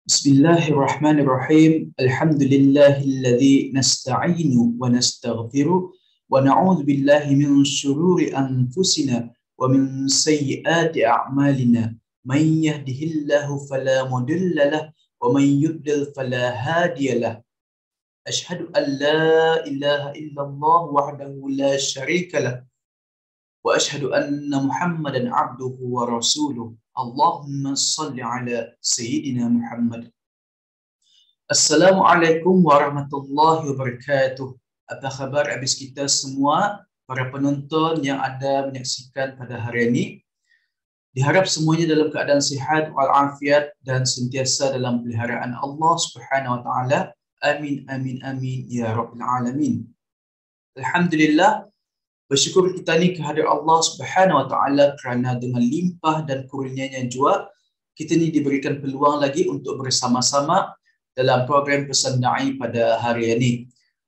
Bismillahirrahmanirrahim. Alhamdulillahilladzi nasta'inu wa nastaghfiru wa na'udzu billahi min syururi anfusina wa min sayyiati a'malina. Man yahdihillahu fala mudilla lahu wa man yudlil fala hadiya lahu. Asyhadu an la ilaha illallah wahdahu la syarika lahu wa asyhadu anna Muhammadan abduhu wa rasuluh. Allahumma salli ala Sayyidina Muhammad. Assalamualaikum warahmatullahi wabarakatuh. Apa khabar habis kita semua, para penonton yang ada menyaksikan pada hari ini? Diharap semuanya dalam keadaan sihat walafiat dan sentiasa dalam peliharaan Allah Subhanahu wa taala. Amin amin amin ya rabbal alamin. Alhamdulillah, bersyukur kita ni kehadrat Allah Subhanahu wa taala kerana dengan limpah dan kurnianya jua kita ni diberikan peluang lagi untuk bersama-sama dalam program Pesan Da'i pada hari ini.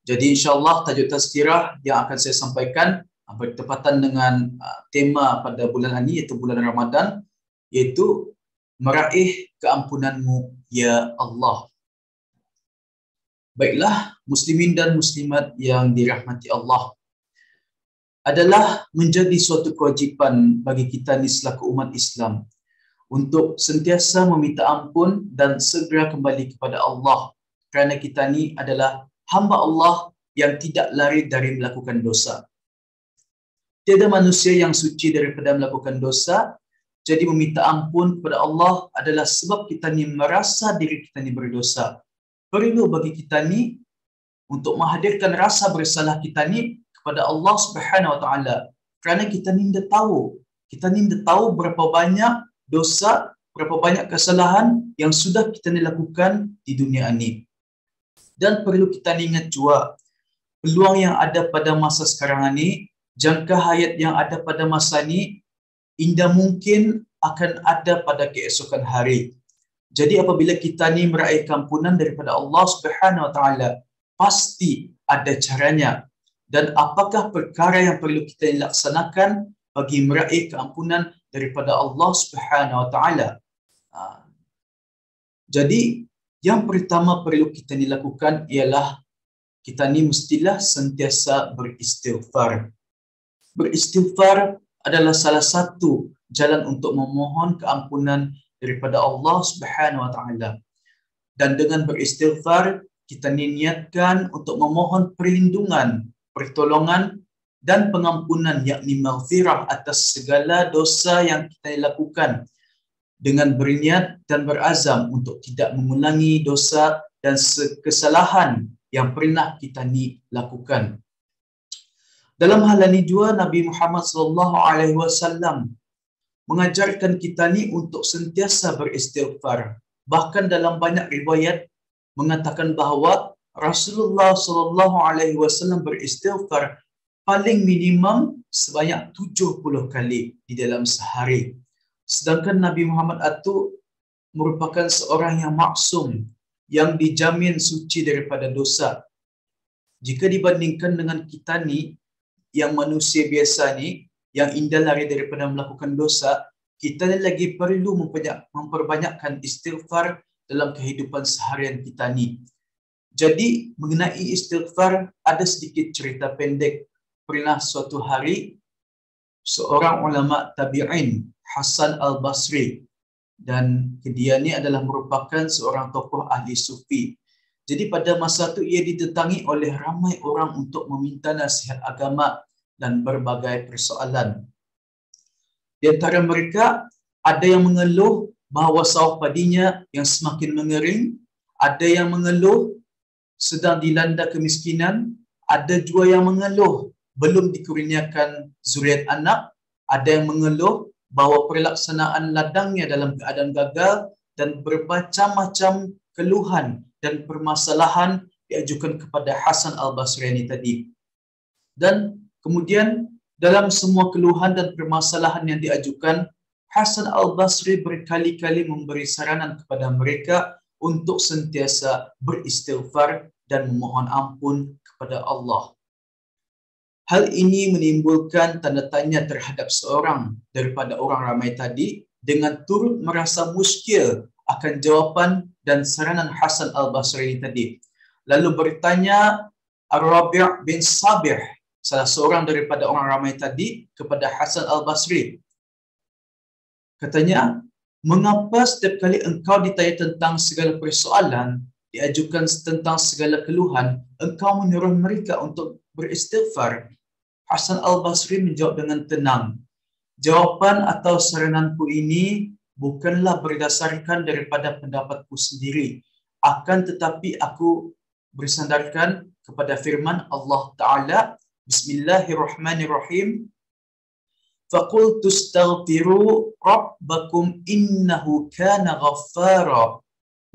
Jadi insya-Allah tajuk tazkirah yang akan saya sampaikan bertepatan dengan tema pada bulan ini iaitu bulan Ramadan, iaitu meraih keampunanmu ya Allah. Baiklah muslimin dan muslimat yang dirahmati Allah, adalah menjadi suatu kewajipan bagi kita ni selaku umat Islam untuk sentiasa meminta ampun dan segera kembali kepada Allah, kerana kita ni adalah hamba Allah yang tidak lari dari melakukan dosa. Tiada manusia yang suci daripada melakukan dosa. Jadi meminta ampun kepada Allah adalah sebab kita ni merasa diri kita ni berdosa. Perlu bagi kita ni untuk menghadirkan rasa bersalah kita ni kepada Allah Subhanahu wa taala, kerana kita ni dah tahu berapa banyak dosa, berapa banyak kesalahan yang sudah kita ni lakukan di dunia ini. Dan perlu kita ni ingat jua peluang yang ada pada masa sekarang ini, jangka hayat yang ada pada masa ini indah mungkin akan ada pada keesokan hari. Jadi apabila kita ni meraih keampunan daripada Allah Subhanahu wa taala, pasti ada caranya. Dan apakah perkara yang perlu kita laksanakan bagi meraih keampunan daripada Allah Subhanahu wa taala? Jadi yang pertama perlu kita lakukan ialah kita ni mestilah sentiasa beristighfar. Beristighfar adalah salah satu jalan untuk memohon keampunan daripada Allah Subhanahu wa taala. Dan dengan beristighfar kita niatkan untuk memohon perlindungan, pertolongan dan pengampunan, yakni maghfirah atas segala dosa yang kita lakukan, dengan berniat dan berazam untuk tidak mengulangi dosa dan kesalahan yang pernah kita ni lakukan. Dalam hal ini juga Nabi Muhammad sallallahu alaihi wasallam mengajarkan kita ni untuk sentiasa beristighfar. Bahkan dalam banyak riwayat mengatakan bahawa Rasulullah sallallahu alaihi wasallam beristighfar paling minimum sebanyak 70 kali di dalam sehari. Sedangkan Nabi Muhammad itu merupakan seorang yang maksum, yang dijamin suci daripada dosa. Jika dibandingkan dengan kita ni yang manusia biasa ni yang indah lari daripada melakukan dosa, kita ni lagi perlu memperbanyakkan istighfar dalam kehidupan seharian kita ni. Jadi mengenai istighfar ada sedikit cerita pendek. Pernah suatu hari seorang ulama tabi'in, Hasan al-Basri, dan dia ni adalah merupakan seorang tokoh ahli sufi. Jadi pada masa itu ia ditetangi oleh ramai orang untuk meminta nasihat agama dan berbagai persoalan. Di antara mereka ada yang mengeluh bahawa sawah padinya yang semakin mengering, ada yang mengeluh sedang dilanda kemiskinan, ada juga yang mengeluh belum dikurniakan zuriat anak, ada yang mengeluh bahawa pelaksanaan ladangnya dalam keadaan gagal, dan bermacam-macam keluhan dan permasalahan diajukan kepada Hasan al-Basri ini tadi. Dan kemudian dalam semua keluhan dan permasalahan yang diajukan, Hasan al-Basri berkali-kali memberi saranan kepada mereka untuk sentiasa beristighfar dan memohon ampun kepada Allah. Hal ini menimbulkan tanda tanya terhadap seorang daripada orang ramai tadi dengan turut merasa muskil akan jawapan dan saranan Hasan Al-Basri tadi. Lalu bertanya Ar-Rabi' bin Sabih, salah seorang daripada orang ramai tadi, kepada Hasan Al-Basri. Katanya, mengapa setiap kali engkau ditanya tentang segala persoalan, diajukan tentang segala keluhan, engkau menyuruh mereka untuk beristighfar? Hasan Al-Basri menjawab dengan tenang, jawapan atau sarananku ini bukanlah berdasarkan daripada pendapatku sendiri, akan tetapi aku bersandarkan kepada firman Allah Ta'ala, Bismillahirrahmanirrahim, فَقُلْتُ اسْتَغْفِرُوا رَبَّكُمْ إِنَّهُ كَانَ غَفَّارًا.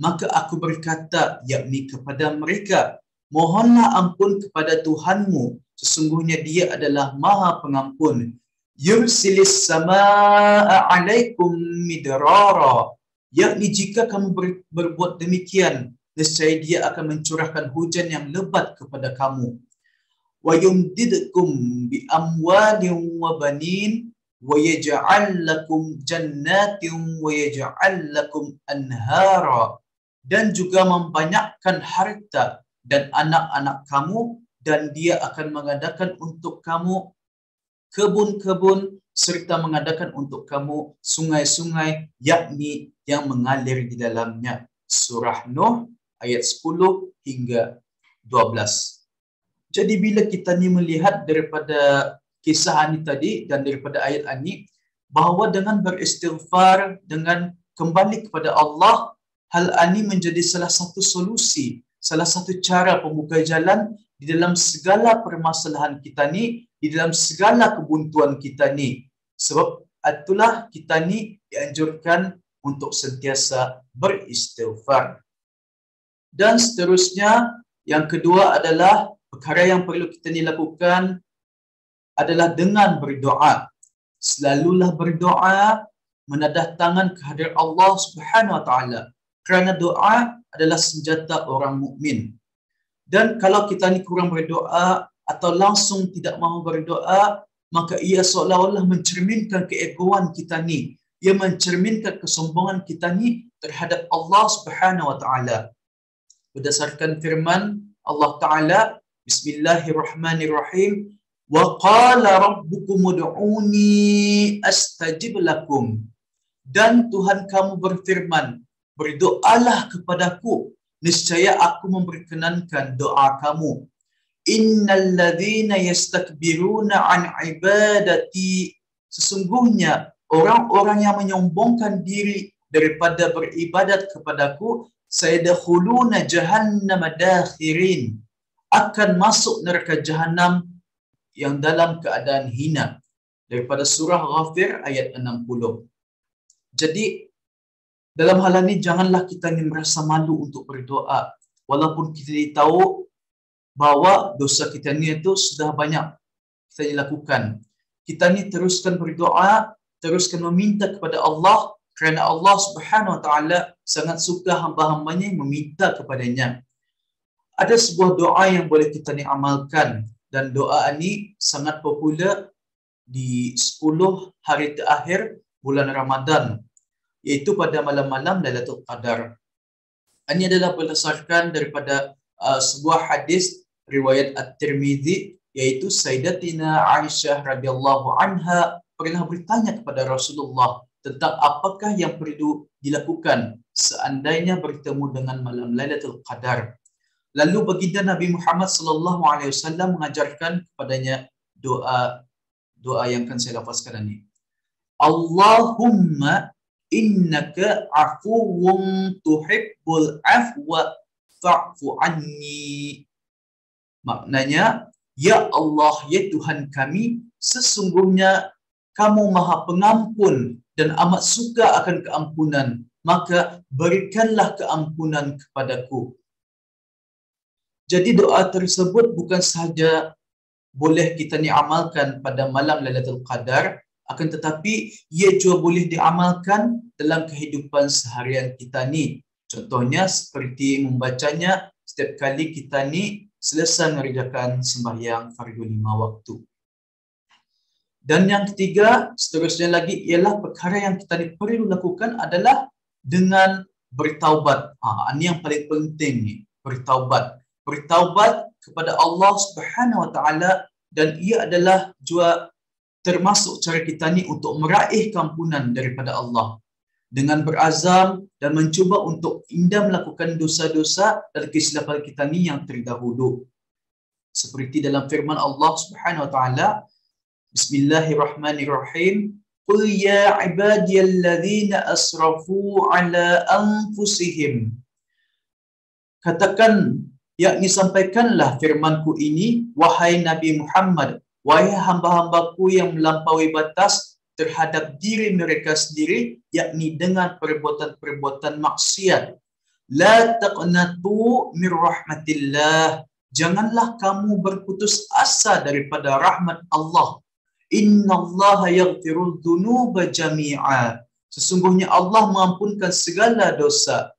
Maka aku berkata, yakni kepada mereka, mohonlah ampun kepada Tuhanmu, sesungguhnya Dia adalah Maha Pengampun. Yursilis samaa'a 'alaikum midrara. Yakni jika kamu berbuat demikian, nescaya Dia akan mencurahkan hujan yang lebat kepada kamu. Wa yumdidkum bi amwalin wa banin wa yaj'al lakum jannatin wa yaj'al lakum anhara. Dan juga membanyakkan harta dan anak-anak kamu, dan Dia akan mengadakan untuk kamu kebun-kebun serta mengadakan untuk kamu sungai-sungai, yakni yang mengalir di dalamnya. Surah Nuh ayat 10 hingga 12. Jadi bila kita ni melihat daripada kisah ini tadi dan daripada ayat ini, bahawa dengan beristighfar, dengan kembali kepada Allah, hal ini menjadi salah satu solusi, salah satu cara pembuka jalan di dalam segala permasalahan kita ni, di dalam segala kebuntuan kita ni. Sebab itulah kita ni dianjurkan untuk sentiasa beristighfar. Dan seterusnya, yang kedua adalah perkara yang perlu kita ni lakukan adalah dengan berdoa. Selalulah berdoa, menadah tangan kehadirat Allah Subhanahu Wa Taala. Kerana doa adalah senjata orang mukmin. Dan kalau kita ni kurang berdoa atau langsung tidak mahu berdoa, maka ia seolah-olah mencerminkan keegoan kita ni. Ia mencerminkan kesombongan kita ni terhadap Allah Subhanahu Wa Taala. Berdasarkan firman Allah Ta'ala, Bismillahirrahmanirrahim, wa qala rabbukum ud'uni astajib lakum. Dan Tuhan kamu berfirman, berdoalah kepadaku, niscaya aku memperkenankan doa kamu. Innal ladzina yastakbiruna an ibadati. Sesungguhnya orang-orang yang menyombongkan diri daripada beribadat kepadaku, sayadkhuluna jahannam dakhirin, akan masuk neraka jahanam yang dalam keadaan hina. Daripada surah Ghafir ayat 60. Jadi dalam hal ini janganlah kita ni merasa malu untuk berdoa, walaupun kita tahu bahawa dosa kita ni itu sudah banyak kita lakukan. Kita ni teruskan berdoa, teruskan meminta kepada Allah, kerana Allah Subhanahu Wa Taala sangat suka hamba-hambanya yang meminta kepadanya. Ada sebuah doa yang boleh kita ni amalkan, dan doa ini sangat popular di 10 hari terakhir bulan Ramadan, iaitu pada malam-malam Lailatul Qadar. Ini adalah berdasarkan daripada sebuah hadis riwayat At-Tirmizi, iaitu Sayyidatina Aisyah radhiyallahu anha pernah bertanya kepada Rasulullah tentang apakah yang perlu dilakukan seandainya bertemu dengan malam Lailatul Qadar. Lalu baginda Nabi Muhammad sallallahu alaihi wasallam mengajarkan kepadanya doa yang akan saya lafazkan ini. Allahumma innaka afuwwun tuhibbul afwa fa'fu anni. Maknanya, ya Allah, ya Tuhan kami, sesungguhnya kamu Maha Pengampun dan amat suka akan keampunan, maka berikanlah keampunan kepadaku. Jadi doa tersebut bukan sahaja boleh kita ni amalkan pada malam Lailatul Qadar, akan tetapi ia juga boleh diamalkan dalam kehidupan seharian kita ni. Contohnya seperti membacanya setiap kali kita ni selesai mengerjakan sembahyang fardu 5 waktu. Dan yang ketiga, seterusnya lagi ialah perkara yang kita ni perlu lakukan adalah dengan bertaubat. Ini yang paling penting ni, bertaubat. Bertaubat kepada Allah Subhanahu Wa Taala, dan ia adalah juga termasuk cara kita ni untuk meraih kampunan daripada Allah dengan berazam dan mencuba untuk indah melakukan dosa-dosa dan kesilapan kita ni yang terdahulu. Seperti dalam firman Allah Subhanahu Wa Taala, Bismillahirrahmanirrahim, Qul ya ibadiyalladzina asrafu ala anfusihim. Katakan, yakni sampaikanlah firmanku ini, wahai Nabi Muhammad, wahai hamba-hambaku yang melampaui batas terhadap diri mereka sendiri, yakni dengan perbuatan-perbuatan maksiat. La taqnatu mir rahmatillah. Janganlah kamu berputus asa daripada rahmat Allah. Innallaha yaghfirudz dzunuba jami'a. Sesungguhnya Allah mengampunkan segala dosa.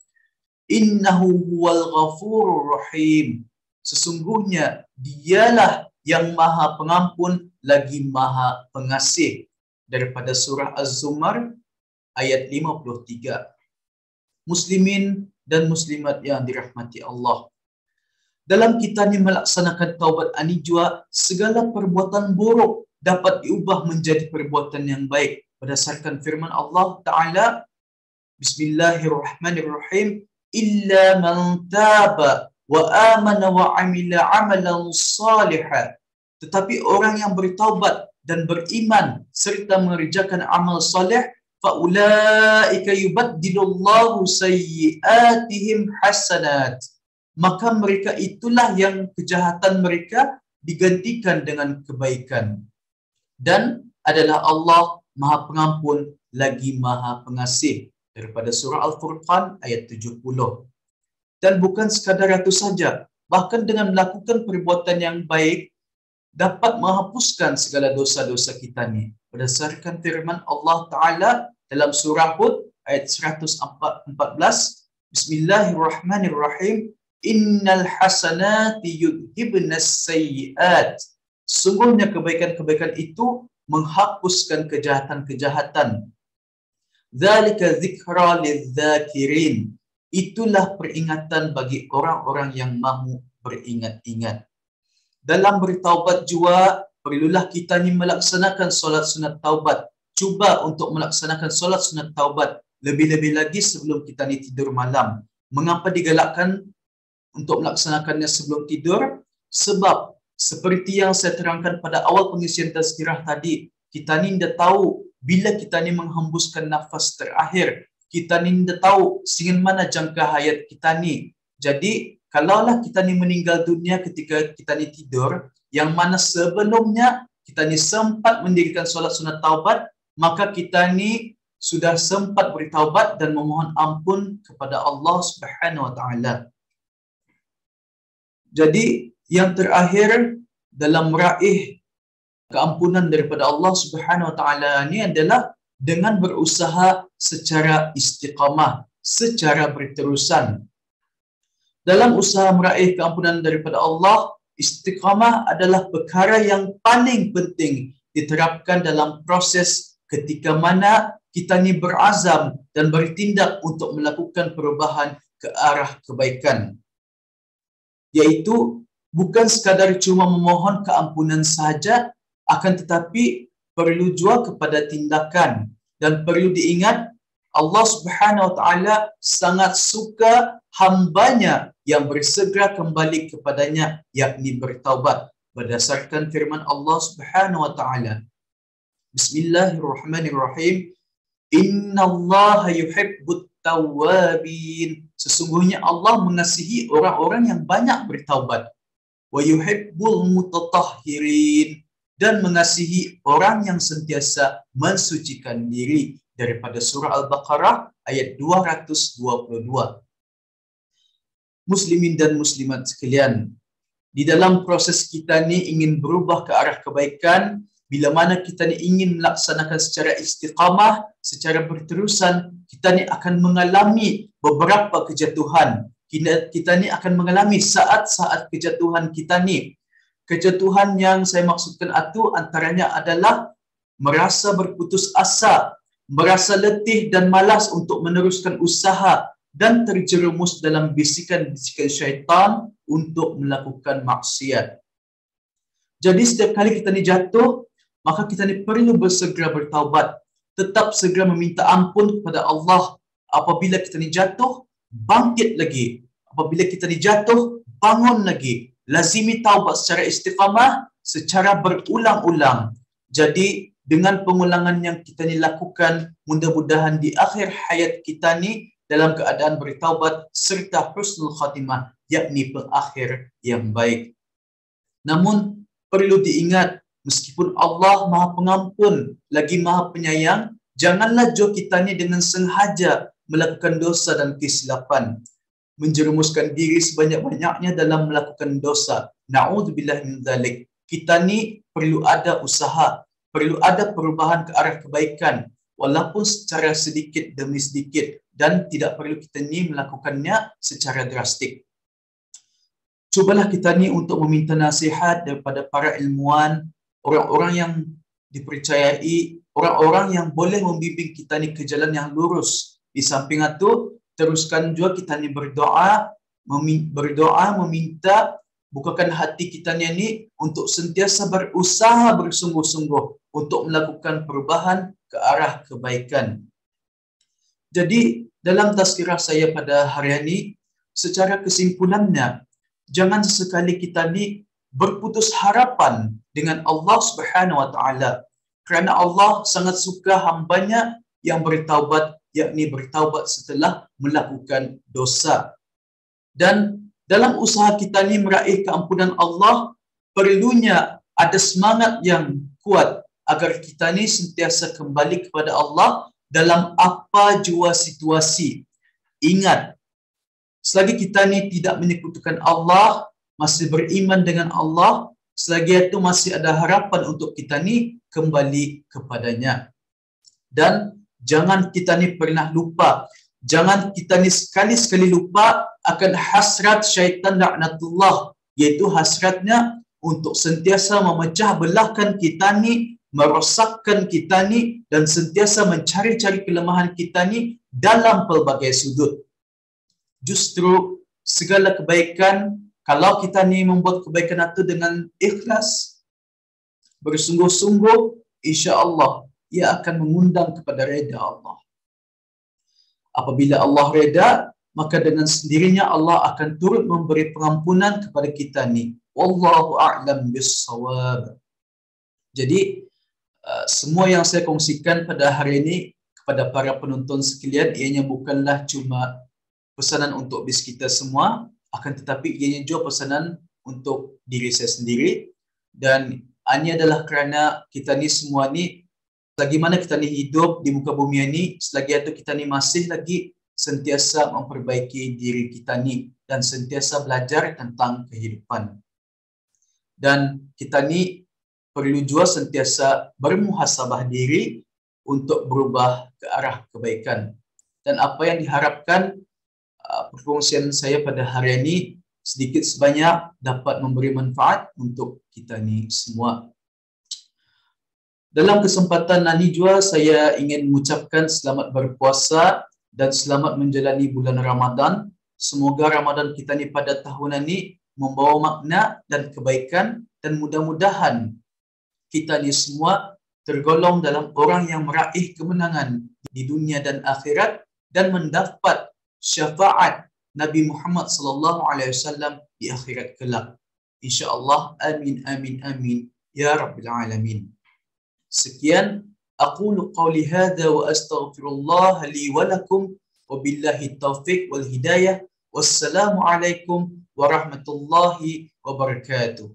Innahu huwal ghafurur rahim. Sesungguhnya dialah yang maha pengampun lagi maha pengasih. Daripada surah Az-Zumar ayat 53. Muslimin dan muslimat yang dirahmati Allah, dalam kita ni melaksanakan taubat ani jua, segala perbuatan buruk dapat diubah menjadi perbuatan yang baik berdasarkan firman Allah Ta'ala, Bismillahirrahmanirrahim, illa man taba wa amana wa amila amalan salihah. Tetapi orang yang bertaubat dan beriman serta mengerjakan amal soleh, faulaika yubaddilullahu sayyiatihim hasanat. Maka mereka itulah yang kejahatan mereka digantikan dengan kebaikan. Dan adalah Allah Maha Pengampun lagi Maha Pengasih. Daripada surah Al-Furqan ayat 70. Dan bukan sekadar itu saja, bahkan dengan melakukan perbuatan yang baik dapat menghapuskan segala dosa-dosa kita ni. Berdasarkan firman Allah Ta'ala dalam surah Hud ayat 114, Bismillahirrahmanirrahim, Innal hasanati yudhibnas sayyiat. Sungguhnya kebaikan-kebaikan itu menghapuskan kejahatan-kejahatan. Dzalika dzikra lidzakirin. Itulah peringatan bagi orang-orang yang mahu beringat-ingat. Dalam bertaubat juga, perlulah kita ni melaksanakan solat sunat taubat. Cuba untuk melaksanakan solat sunat taubat lebih-lebih lagi sebelum kita ni tidur malam. Mengapa digalakkan untuk melaksanakannya sebelum tidur? Sebab seperti yang saya terangkan pada awal pengisian tazkirah tadi, kita ni dah tahu bila kita ni menghembuskan nafas terakhir. Kita ni dah tahu sehingga mana jangka hayat kita ni. Jadi, kalaulah kita ni meninggal dunia ketika kita ni tidur, yang mana sebelumnya kita ni sempat mendirikan solat sunat taubat, maka kita ni sudah sempat bertaubat dan memohon ampun kepada Allah Subhanahu Wa Taala. Jadi, yang terakhir dalam meraih keampunan daripada Allah Subhanahu Wa Taala ini adalah dengan berusaha secara istiqamah, secara berterusan. Dalam usaha meraih keampunan daripada Allah, istiqamah adalah perkara yang paling penting diterapkan dalam proses ketika mana kita ni berazam dan bertindak untuk melakukan perubahan ke arah kebaikan. Iaitu bukan sekadar cuma memohon keampunan sahaja, akan tetapi perlu juga kepada tindakan. Dan perlu diingat, Allah Subhanahu Wa Taala sangat suka hambanya yang bersegera kembali kepadanya, yakni bertaubat. Berdasarkan firman Allah Subhanahu Wa Taala, Bismillahirrahmanirrahim, Innallaha yuhibbut tawwabin. Sesungguhnya Allah mengasihi orang-orang yang banyak bertaubat. Wa yuhibbul mutatahhirin. Dan mengasihi orang yang sentiasa mensucikan diri. Daripada surah Al-Baqarah ayat 222. Muslimin dan muslimat sekalian, di dalam proses kita ni ingin berubah ke arah kebaikan, bila mana kita ni ingin melaksanakan secara istiqamah, secara berterusan, kita ni akan mengalami beberapa kejatuhan. Kita ni akan mengalami saat-saat kejatuhan kita ni. Kejatuhan yang saya maksudkan itu antaranya adalah merasa berputus asa, merasa letih dan malas untuk meneruskan usaha, dan terjerumus dalam bisikan-bisikan syaitan untuk melakukan maksiat. Jadi setiap kali kita ni jatuh, maka kita ni perlu bersegera bertaubat. Tetap segera meminta ampun kepada Allah. Apabila kita ni jatuh, bangkit lagi. Apabila kita ni jatuh, bangun lagi. Lazimi taubat secara istiqamah, secara berulang-ulang. Jadi dengan pengulangan yang kita ni lakukan, mudah-mudahan di akhir hayat kita ni dalam keadaan bertaubat serta husnul khatimah, yakni pengakhir yang baik. Namun perlu diingat, meskipun Allah Maha Pengampun lagi Maha Penyayang, janganlah jauh kita ni dengan sengaja melakukan dosa dan kesilapan, menjerumuskan diri sebanyak-banyaknya dalam melakukan dosa. Na'udzubillah min dzalik. Kita ni perlu ada usaha, perlu ada perubahan ke arah kebaikan, walaupun secara sedikit demi sedikit, dan tidak perlu kita ni melakukannya secara drastik. Cubalah kita ni untuk meminta nasihat daripada para ilmuwan, orang-orang yang dipercayai, orang-orang yang boleh membimbing kita ni ke jalan yang lurus. Di samping itu, teruskan juga kita ni berdoa, meminta, bukakan hati kita ni untuk sentiasa berusaha bersungguh-sungguh untuk melakukan perubahan ke arah kebaikan. Jadi, dalam tazkirah saya pada hari ini, secara kesimpulannya, jangan sesekali kita ni berputus harapan dengan Allah Subhanahu Wa Taala, kerana Allah sangat suka hambanya yang bertaubat, yakni bertaubat setelah melakukan dosa. Dan dalam usaha kita ni meraih keampunan Allah, perlunya ada semangat yang kuat agar kita ni sentiasa kembali kepada Allah dalam apa jua situasi. Ingat, selagi kita ni tidak menyekutukan Allah, masih beriman dengan Allah, selagi itu masih ada harapan untuk kita ni kembali kepadanya. Dan jangan kita ni pernah lupa, jangan kita ni sekali-sekali lupa akan hasrat syaitan laknatullah, iaitu hasratnya untuk sentiasa memecah belahkan kita ni, merosakkan kita ni, dan sentiasa mencari-cari kelemahan kita ni dalam pelbagai sudut. Justru segala kebaikan, kalau kita ni membuat kebaikan itu dengan ikhlas, bersungguh-sungguh, insya-Allah ia akan mengundang kepada reda Allah. Apabila Allah reda, maka dengan sendirinya Allah akan turut memberi pengampunan kepada kita ni. Wallahu a'lam bis-shawab. Jadi semua yang saya kongsikan pada hari ini kepada para penonton sekalian, ianya bukanlah cuma pesanan untuk bis kita semua, akan tetapi ianya juga pesanan untuk diri saya sendiri, dan hanya adalah kerana kita ni semua ni, selagi mana kita ni hidup di muka bumi ini, selagi itu kita ni masih lagi sentiasa memperbaiki diri kita ni dan sentiasa belajar tentang kehidupan. Dan kita ni perlu juga sentiasa bermuhasabah diri untuk berubah ke arah kebaikan. Dan apa yang diharapkan perkongsian saya pada hari ini sedikit sebanyak dapat memberi manfaat untuk kita ni semua. Dalam kesempatan ini juga saya ingin mengucapkan selamat berpuasa dan selamat menjalani bulan Ramadan. Semoga Ramadan kita ni pada tahun ini membawa makna dan kebaikan, dan mudah-mudahan kita ni semua tergolong dalam orang yang meraih kemenangan di dunia dan akhirat dan mendapat syafaat Nabi Muhammad sallallahu alaihi wasallam di akhirat kelak. Insya-Allah, amin amin amin ya rabbil alamin. Sekian, aqulu qawli hadza wa astaghfirullah li wa lakum wa billahi taufiq wal hidayah. Wassalamu alaikum warahmatullahi wabarakatuh.